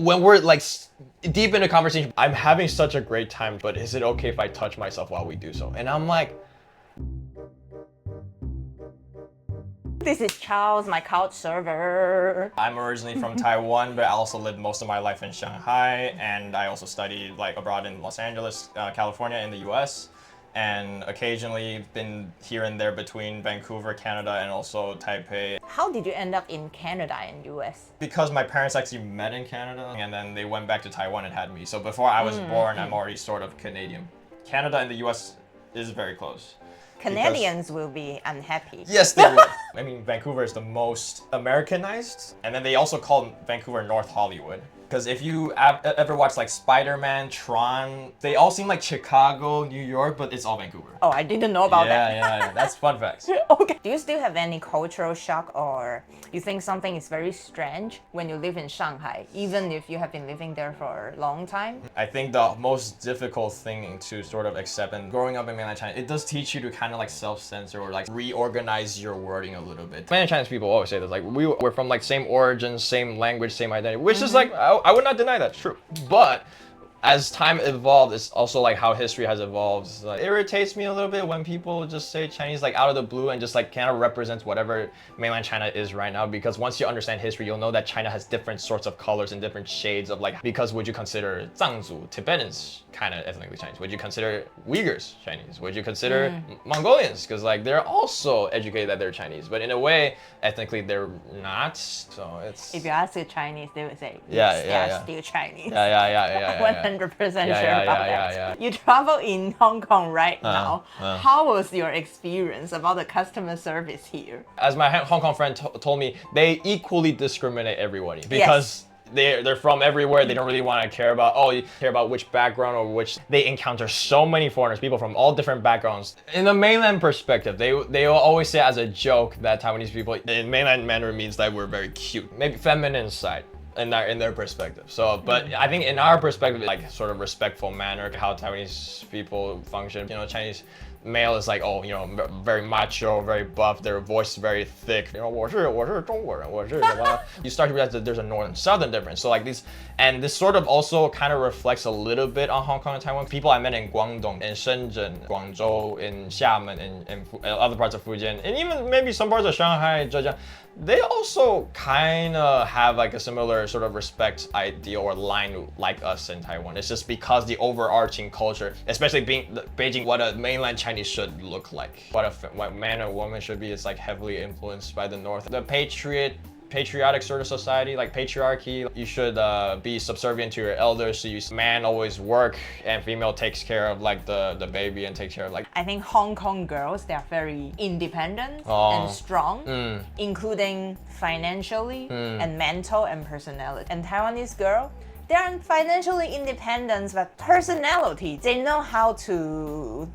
when we're like deep in a conversation, I'm having such a great time, but is it okay if I touch myself while we do so? And I'm like, this is Charles, my couchsurfer. I'm originally from Taiwan, but I also lived most of my life in Shanghai, and I also studied like abroad in Los Angeles, California, in the U.S., and occasionally been here and there between Vancouver, Canada, and also Taipei. How did you end up in Canada and US? Because my parents actually met in Canada, and then they went back to Taiwan and had me. So before I was born, I'm already sort of Canadian. Canada and the U.S. is very close. Canadians will be unhappy. Yes, they will. I mean, Vancouver is the most Americanized, and then they also call Vancouver North Hollywood. Because if you ever watch like Spider-Man, Tron, they all seem like Chicago, New York, but it's all Vancouver. Oh, I didn't know about that. Yeah, that's fun facts. Okay. Do you still have any cultural shock, or you think something is very strange when you live in Shanghai, even if you have been living there for a long time? I think the most difficult thing to sort of accept, and growing up in mainland China, it does teach you to kind of like self-censor or like reorganize your wording a little bit. mainland Chinese people always say this, like we're from like same origins, same language, same identity, which is like, I would not deny that's true. But as time evolved, it's also like how history has evolved. It irritates me a little bit when people just say Chinese like out of the blue and just like kind of represents whatever mainland China is right now. Because once you understand history, you'll know that China has different sorts of colors and different shades of like, because would you consider Zhangzu, Tibetans kind of ethnically Chinese? Would you consider Uyghurs Chinese? Would you consider Mongolians? Because like they're also educated that they're Chinese, but in a way, ethnically they're not. So it's... If you ask the Chinese, they would say, Yeah, they're still Chinese. Yeah. 100% sure about that. Yeah. You travel in Hong Kong right now. How was your experience about the customer service here? As my Hong Kong friend told me, they equally discriminate everybody because they're from everywhere. They don't really want to care about, you care about which background or which. They encounter so many foreigners, people from all different backgrounds. In the mainland perspective, they will always say as a joke that Taiwanese people in mainland Mandarin means that we're very cute, maybe feminine side. In their perspective. So, but I think in our perspective, like sort of respectful manner, how Taiwanese people function. You know, Chinese male is like, very macho, very buff. Their voice is very thick. You know, 我是中国人, 我是什么. You start to realize that there's a northern southern difference. So like these, and this sort of also kind of reflects a little bit on Hong Kong and Taiwan. People I met in Guangdong, in Shenzhen, Guangzhou, in Xiamen, in other parts of Fujian, and even maybe some parts of Shanghai, Zhejiang. They also kind of have like a similar sort of respect idea or line like us in Taiwan. It's just because the overarching culture, especially being Beijing, what a mainland Chinese should look like, what man or woman should be, is like heavily influenced by the North. The patriotic sort of society, like patriarchy, you should be subservient to your elders. So man always work and female takes care of like the baby and takes care of like. I think Hong Kong girls, they are very independent and strong, including financially and mental and personality. And Taiwanese girl, they are financially independent, but personality, they know how to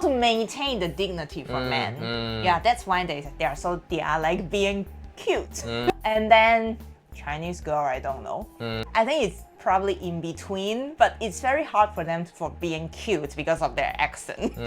maintain the dignity for men. Yeah, that's why they are like being cute. And then Chinese girl, I don't know. I think it's probably in between, but it's very hard for them for being cute because of their accent.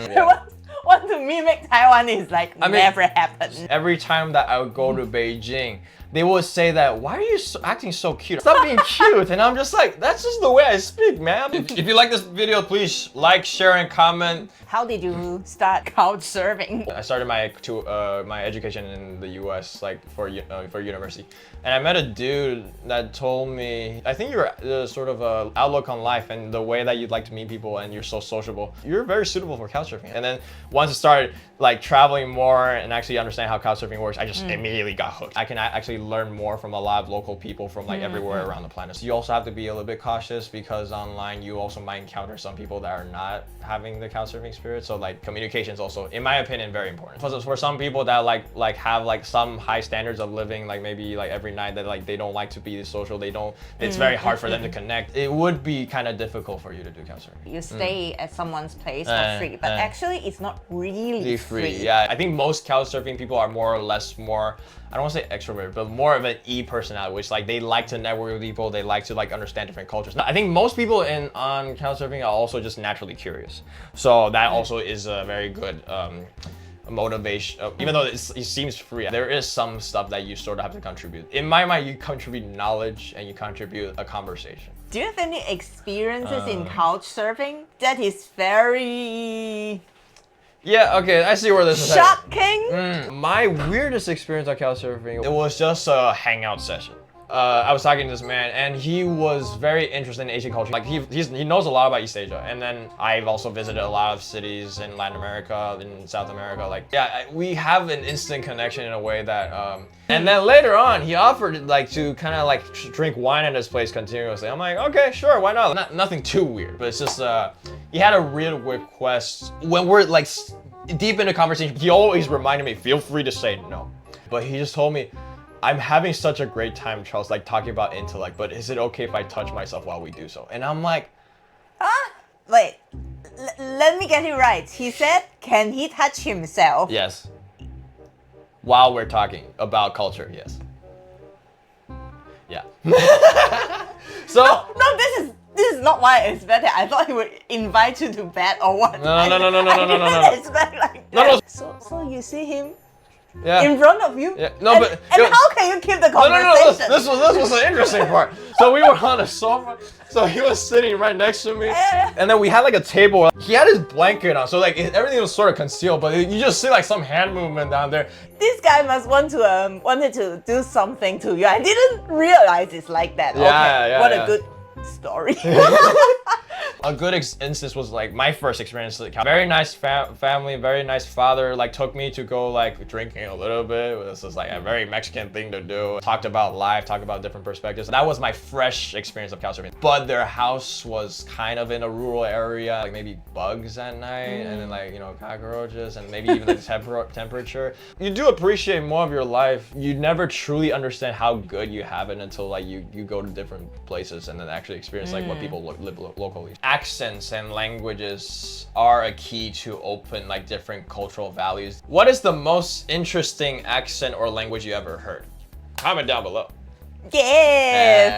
Want to mimic Taiwanese never happened. Every time that I would go to Beijing, they would say that, why are you acting so cute? Stop being cute. And I'm just like, that's just the way I speak, man. If you like this video, please like, share, and comment. How did you start couchsurfing? I started my education in the U.S. for university, and I met a dude that told me, I think your sort of outlook on life and the way that you'd like to meet people and you're so sociable, you're very suitable for couchsurfing. And then once I started like traveling more and actually understand how couchsurfing works, I just immediately got hooked. I can actually learn more from a lot of local people from like everywhere around the planet. So you also have to be a little bit cautious because online you also might encounter some people that are not having the couchsurfing spirit. So like communication is also, in my opinion, very important. For some people that like have like some high standards of living, like maybe like every night that like they don't like to be social, it's very hard for them to connect. It would be kind of difficult for you to do couchsurfing. You stay at someone's place for free, but actually it's not really free. Yeah, I think most couchsurfing people are more or less I don't want to say extrovert, but more of an E-personality, which like they like to network with people, they like to like understand different cultures. I think most people on couchsurfing are also just naturally curious. So that also is a very good motivation, even though it seems free, there is some stuff that you sort of have to contribute. In my mind, you contribute knowledge and you contribute a conversation. Do you have any experiences in couchsurfing that is very Yeah, okay, I see where this is shocking? My weirdest experience on Couchsurfing, it was just a hangout session. I was talking to this man and he was very interested in Asian culture. Like he knows a lot about East Asia. And then I've also visited a lot of cities in Latin America, in South America. Like, yeah, we have an instant connection in a way that, and then later on he offered like to kind of like drink wine at his place continuously. I'm like, okay, sure, why not? Nothing too weird, but it's just, he had a real request. When we're like deep into conversation, he always reminded me, feel free to say no. But he just told me, I'm having such a great time, Charles, like talking about intellect, but is it okay if I touch myself while we do so? And I'm like, Wait, let me get it right. He said, can he touch himself? yes. While we're talking about culture, yes. Yeah. So. No, this is not why I expected. I thought he would invite you to bed or what. No. I didn't expect like that. No. So you see him Yeah. in front of you? Yeah. No, but how can you keep the No. conversation? This was the interesting part. So we were on a sofa. So he was sitting right next to me, and then we had like a table. He had his blanket on, so like everything was sort of concealed. But you just see like some hand movement down there. This guy must wanted to do something to you. I didn't realize it's like that. Yeah, What yeah. a good story. A good instance was like my first experience. Like, very nice family, very nice father. Like took me to go like drinking a little bit. This was like a very Mexican thing to do. Talked about life, talked about different perspectives. That was my fresh experience of couchsurfing. But their house was kind of in a rural area, like maybe bugs at night, and then like cockroaches, and maybe even the temperature. You do appreciate more of your life. You never truly understand how good you have it until like you go to different places and then actually experience like what people live locally. Accents and languages are a key to open like different cultural values. What is the most interesting accent or language you ever heard? Comment down below. Yeah.